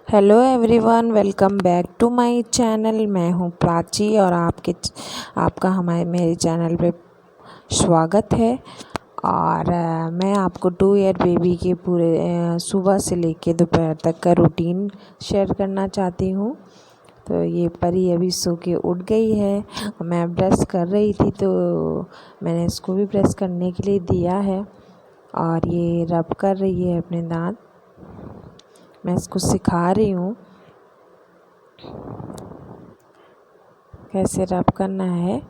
Hello everyone, welcome back to my channel. मैं हूं प्राची और आपका हमारे मेरे चैनल पे स्वागत है। और मैं आपको 2 ईयर बेबी के पूरे सुबह से लेके दोपहर तक का रूटीन शेयर करना चाहती हूं। तो ये परी अभी सो के उठ गई है। मैं ब्रश कर रही थी तो मैंने इसको भी ब्रश करने के लिए दिया है और ये रब कर रही है अपने दांत। मैं इसको सिखा रही हूँ कैसे रब करना है।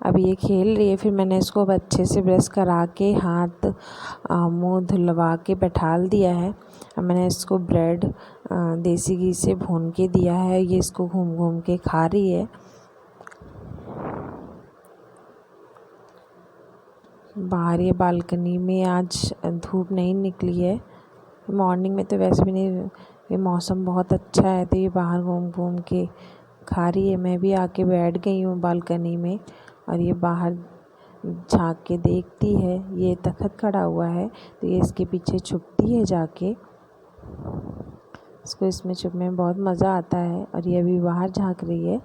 अब ये खेल रही है, फिर मैंने इसको अब अच्छे से ब्रश करा के हाथ मुंह धुलवा के बैठाल दिया है। अब मैंने इसको ब्रेड देसी घी से भून के दिया है। ये इसको घूम घूम के खा रही है। बाहर ये बालकनी में आज धूप नहीं निकली है। मॉर्निंग में तो वैसे भी नहीं, ये मौसम बहुत अच्छा है तो ये बाहर घूम घूम के खा रही है। मैं भी आके बैठ गई हूँ बालकनी में और ये बाहर झांक के देखती है। ये तखत खड़ा हुआ है तो ये इसके पीछे छुपती है जाके। इसको इसमें छुपने में बहुत मज़ा आता है और ये अभी बाहर झांक रही है।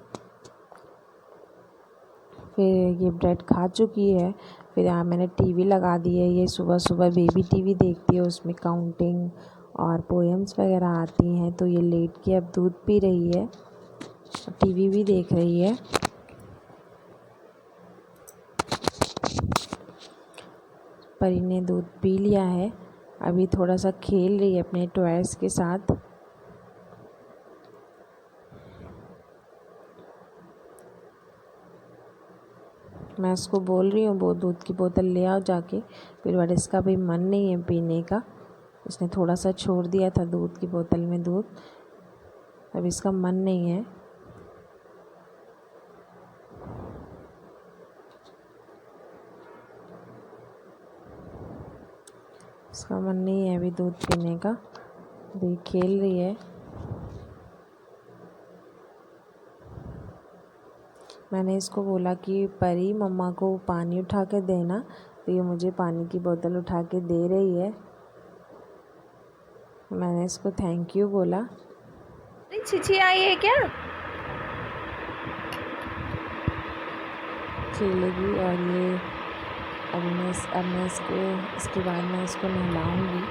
फिर ये ब्रेड खा चुकी है। फिर यहाँ मैंने टीवी लगा दी है। ये सुबह सुबह बेबी टीवी देखती है, उसमें काउंटिंग और पोएम्स वगैरह आती हैं। तो ये लेट के अब दूध पी रही है, टीवी भी देख रही है। परी ने दूध पी लिया है, अभी थोड़ा सा खेल रही है अपने टॉयज़ के साथ। मैं उसको बोल रही हूँ वो दूध की बोतल ले आओ जाके, फिर बट इसका भी मन नहीं है पीने का। इसने थोड़ा सा छोड़ दिया था दूध की बोतल में दूध, अब इसका मन नहीं है। इसका मन नहीं है अभी दूध पीने का, अभी खेल रही है। मैंने इसको बोला कि परी मम्मा को पानी उठा के देना, तो ये मुझे पानी की बोतल उठा के दे रही है। मैंने इसको थैंक यू बोला। छिछी आई है क्या? खेलेगी और ये अब मैं इसको इसके बाद मैं इसको नहलाऊंगी।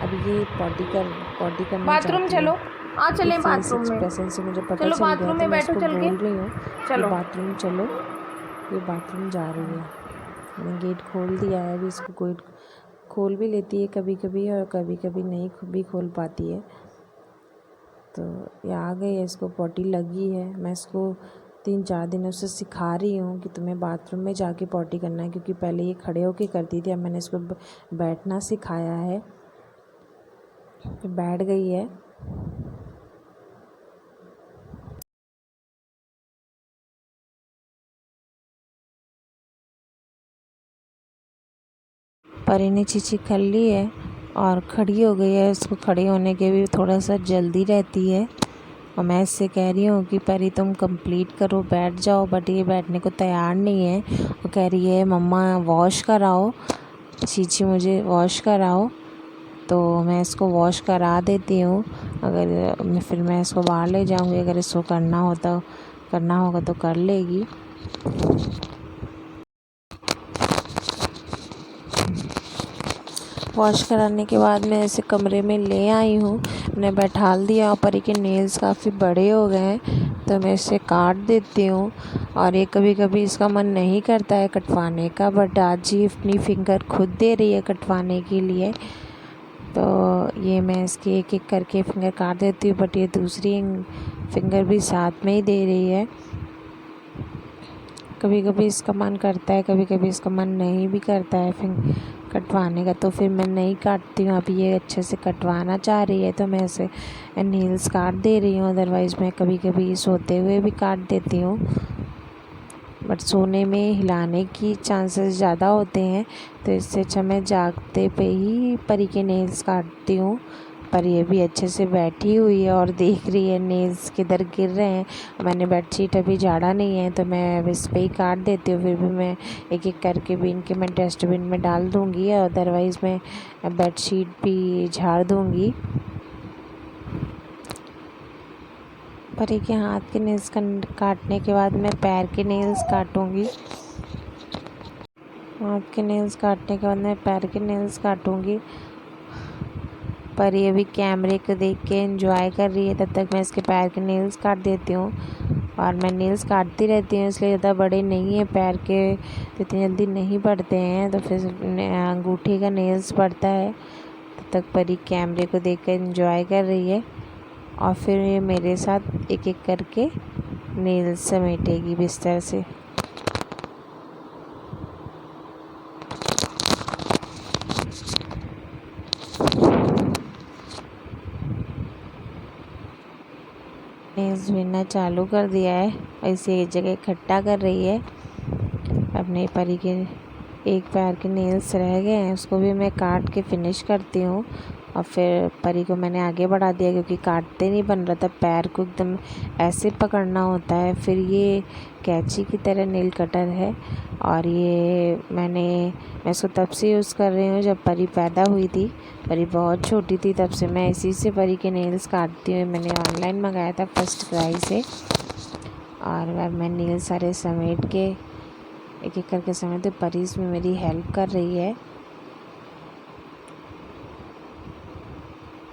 अब ये पॉटी करना बाथरूम चाहती चलो, है। आ चले फेस बाथरूम में। एक्सप्रेशन से मुझे पता चलो चल गया, बाथरूम तो में मैं बैठो इसको चल के। बोल रही हूँ कि चलो बाथरूम चलो। ये बाथरूम जा रही है। मैंने गेट खोल दिया है। अभी इसको गेट खोल भी लेती है कभी कभी और कभी कभी नहीं भी खोल पाती है। तो ये आ गई है, इसको पॉटी लगी है। मैं इसको 3-4 दिनों से सिखा रही हूँ कि तुम्हें बाथरूम में जाके पॉटी करना है, क्योंकि पहले ये खड़े होके करती थी। अब मैंने इसको बैठना सिखाया है, तो बैठ गई है। परी ने चीची कर ली है और खड़ी हो गई है। इसको खड़ी होने के भी थोड़ा सा जल्दी रहती है और मैं इससे कह रही हूँ कि परी तुम कंप्लीट करो, बैठ जाओ, बट ये बैठने को तैयार नहीं है। वो कह रही है मम्मा वॉश कराओ, चीची मुझे वॉश कराओ। तो मैं इसको वॉश करा देती हूँ। अगर फिर मैं इसको बाहर ले जाऊँगी, अगर इसको करना होगा तो कर लेगी। वॉश कराने के बाद मैं इसे कमरे में ले आई हूँ, मैंने बैठाल दिया। और परी के नेल्स काफ़ी बड़े हो गए हैं तो मैं इसे काट देती हूँ। और ये कभी कभी इसका मन नहीं करता है कटवाने का, बट आज ही अपनी फिंगर खुद दे रही है कटवाने के लिए। तो ये मैं इसकी एक एक करके फिंगर काट देती हूँ, बट ये दूसरी फिंगर भी साथ में ही दे रही है। कभी कभी इसका मन करता है, कभी कभी इसका मन नहीं भी करता है कटवाने का, तो फिर मैं नहीं काटती हूँ। अभी ये अच्छे से कटवाना चाह रही है तो मैं इसे नेल्स काट दे रही हूँ। अदरवाइज़ मैं कभी कभी सोते हुए भी काट देती हूँ, बट सोने में हिलाने की चांसेस ज़्यादा होते हैं, तो इससे अच्छा मैं जागते पे ही परी के नेल्स काटती हूँ। पर ये भी अच्छे से बैठी हुई है और देख रही है नेल्स किधर गिर रहे हैं। मैंने बेडशीट अभी झाड़ा नहीं है तो मैं अब इस पर ही काट देती हूँ। फिर भी मैं एक एक करके बीन के मैं डस्टबिन में डाल दूँगी, अदरवाइज़ मैं बेडशीट भी झाड़ दूँगी। परी के हाथ के नेल्स काटने के बाद मैं पैर के नेल्स काटूंगी। हाथ के नेल्स काटने के बाद मैं पैर के नेल्स काटूंगी। परी अभी कैमरे को देख के एंजॉय कर रही है, तब तक मैं इसके पैर के नेल्स काट देती हूँ। और मैं नेल्स काटती रहती हूँ, इसलिए ज़्यादा बड़े नहीं हैं पैर के, तो इतनी जल्दी नहीं बढ़ते हैं, तो फिर अंगूठे का नेल्स बढ़ता है। तब तक परी कैमरे को देख कर एंजॉय कर रही है और फिर ये मेरे साथ एक एक करके नेल्स समेटेगी बिस्तर से। नेल्स बिनना चालू कर दिया है, ऐसे एक जगह इकट्ठा कर रही है। अपने परी के एक पैर के नेल्स रह गए हैं, उसको भी मैं काट के फिनिश करती हूँ। और फिर परी को मैंने आगे बढ़ा दिया, क्योंकि काटते नहीं बन रहा था, पैर को एकदम ऐसे पकड़ना होता है। फिर ये कैंची की तरह नेल कटर है, और ये मैं इसको तब से यूज़ कर रही हूँ जब परी पैदा हुई थी। परी बहुत छोटी थी, तब से मैं इसी से परी के नेल्स काटती हूँ। मैंने ऑनलाइन मंगाया था फर्स्ट क्राई से, और अब मैं नेल सारे समेट के एक एक करके समेट, परी इसमें मेरी हेल्प कर रही है।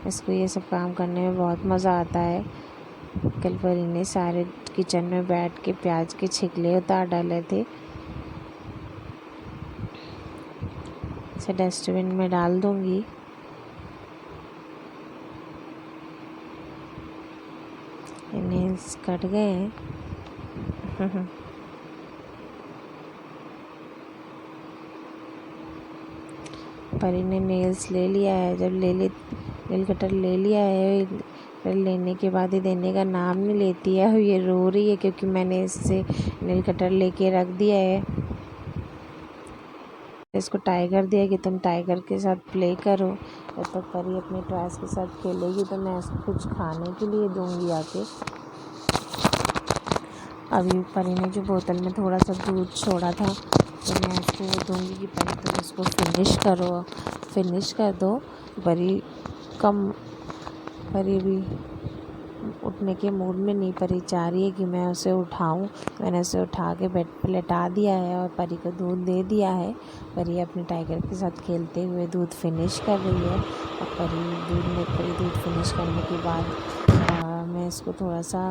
इसको ये सब काम करने में बहुत मज़ा आता है। कल परी ने सारे किचन में बैठ के प्याज के छिकले उतार डाले थे, इसे डस्टबिन में डाल दूंगी। ये नेल्स कट गए हैं। परी ने नेल्स ले लिया है। जब नेल कटर ले लिया है, लेने के बाद ये देने का नाम नहीं लेती है। ये रो रही है क्योंकि मैंने इससे नेल कटर लेके रख दिया है। इसको टाइगर दिया कि तुम टाइगर के साथ प्ले करो। जब तक परी अपने टॉयज के साथ खेलेगी तो मैं इसको कुछ खाने के लिए दूंगी आके। अभी परी ने जो बोतल में थोड़ा सा दूध छोड़ा था, तो मैं इसको दूंगी कि परी तुम इसको फिनिश कर दो। परी भी उठने के मूड में नहीं, परी चाह रही है कि मैं उसे उठाऊं। मैंने उसे उठा के बेड पर लेटा दिया है और परी को दूध दे दिया है। परी अपने टाइगर के साथ खेलते हुए दूध फिनिश कर रही है। और परी दूध फिनिश करने के बाद मैं इसको थोड़ा सा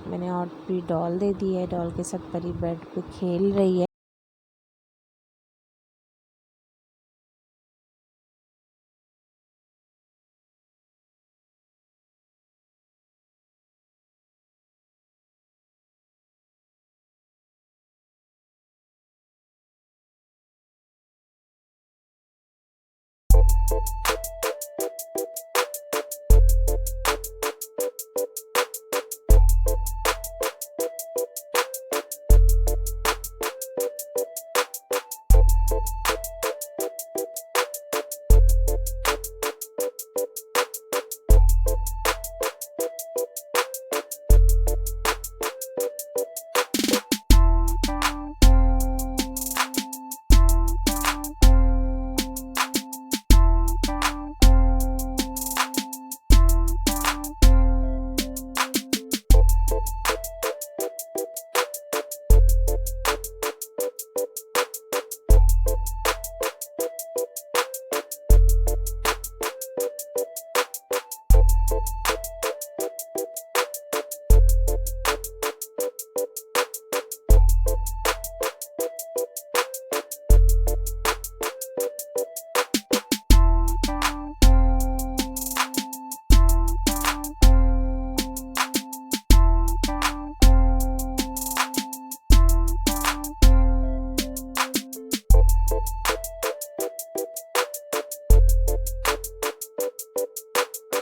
मैंने और भी डॉल दे दी है। डॉल के साथ परी बेड पे खेल रही है।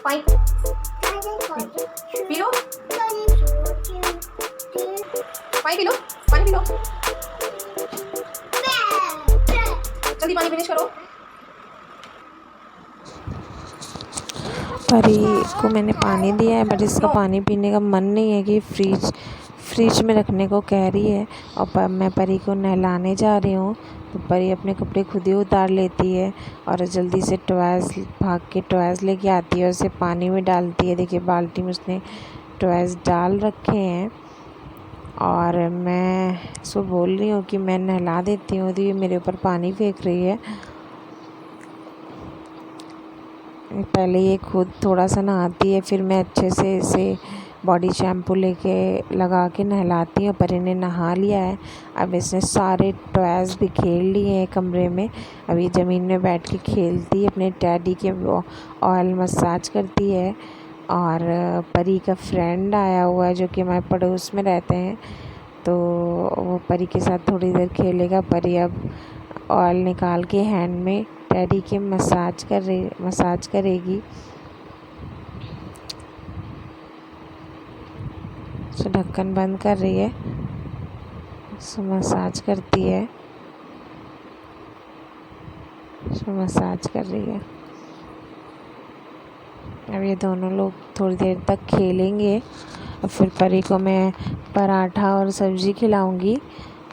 पानी पी लो, पानी पी लो, पानी पी लो, जल्दी पानी फिनिश करो। परी को मैंने पानी दिया है, बट इसका पानी पीने का मन नहीं है कि फ्रिज में रखने को कह रही है। और मैं परी को नहलाने जा रही हूँ, तो परी अपने कपड़े खुद ही उतार लेती है और जल्दी से भाग के टॉयज़ लेके आती है और उसे पानी में डालती है। देखिए बाल्टी में उसने टॉयज़ डाल रखे हैं और मैं उसको बोल रही हूँ कि मैं नहला देती हूँ, तो ये मेरे ऊपर पानी फेंक रही है। पहले ये खुद थोड़ा सा नहाती है, फिर मैं अच्छे से इसे बॉडी शैम्पू लेके लगा के नहलाती हूँ। पर इन्हें नहा लिया है। अब इसने सारे टॉयज़ भी खेल लिए हैं कमरे में। अब ये ज़मीन में बैठ के खेलती है, अपने टैडी के ऑयल मसाज करती है। और परी का फ्रेंड आया हुआ है जो कि हमारे पड़ोस में रहते हैं, तो वो परी के साथ थोड़ी देर खेलेगा। परी अब ऑयल निकाल के हैंड में टैडी के मसाज करेगी। सो ढक्कन बंद कर रही है, सो मसाज करती है, सो मसाज कर रही है। अब ये दोनों लोग थोड़ी देर तक खेलेंगे और फिर परी को मैं पराठा और सब्ज़ी खिलाऊंगी।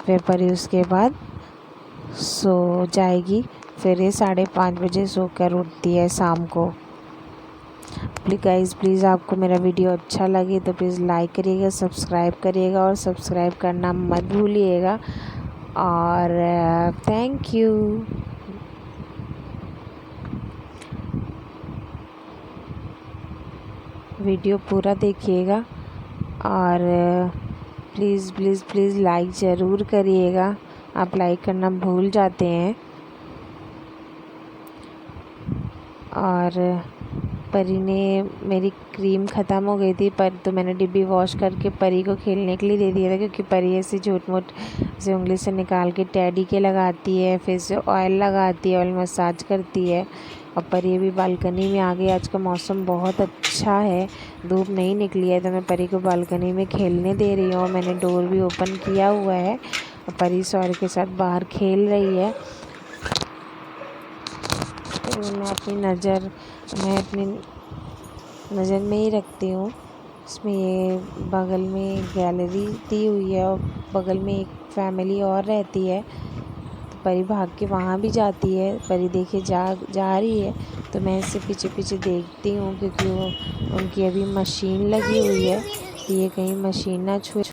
फिर परी उसके बाद सो जाएगी। फिर ये 5:30 बजे सोकर उठती है शाम को। प्लीज़ आपको मेरा वीडियो अच्छा लगे तो प्लीज़ लाइक करिएगा, सब्सक्राइब करिएगा और सब्सक्राइब करना मत भूलिएगा। और थैंक यू। वीडियो पूरा देखिएगा और प्लीज़ लाइक ज़रूर करिएगा। आप लाइक करना भूल जाते हैं। और परी ने मेरी क्रीम ख़त्म हो गई थी तो मैंने डिब्बी वॉश करके परी को खेलने के लिए दे दिया था, क्योंकि परी ऐसे झूठ-मूठ से उंगली से निकाल के टैडी के लगाती है, फिर से ऑयल लगाती है, ऑयल मसाज करती है। और परी अभी बालकनी में आ गई। आज का मौसम बहुत अच्छा है, धूप नहीं निकली है, तो मैं परी को बालकनी में खेलने दे रही हूँ। मैंने डोर भी ओपन किया हुआ है और परी सौर के साथ बाहर खेल रही है। मैं अपनी नज़र में ही रखती हूँ। इसमें ये बगल में गैलरी दी हुई है और बगल में एक फैमिली और रहती है, तो परी भाग के वहाँ भी जाती है। परी देखे जा रही है तो मैं इससे पीछे देखती हूँ, क्योंकि वो उनकी अभी मशीन लगी हुई है, तो ये कहीं मशीन ना छूए।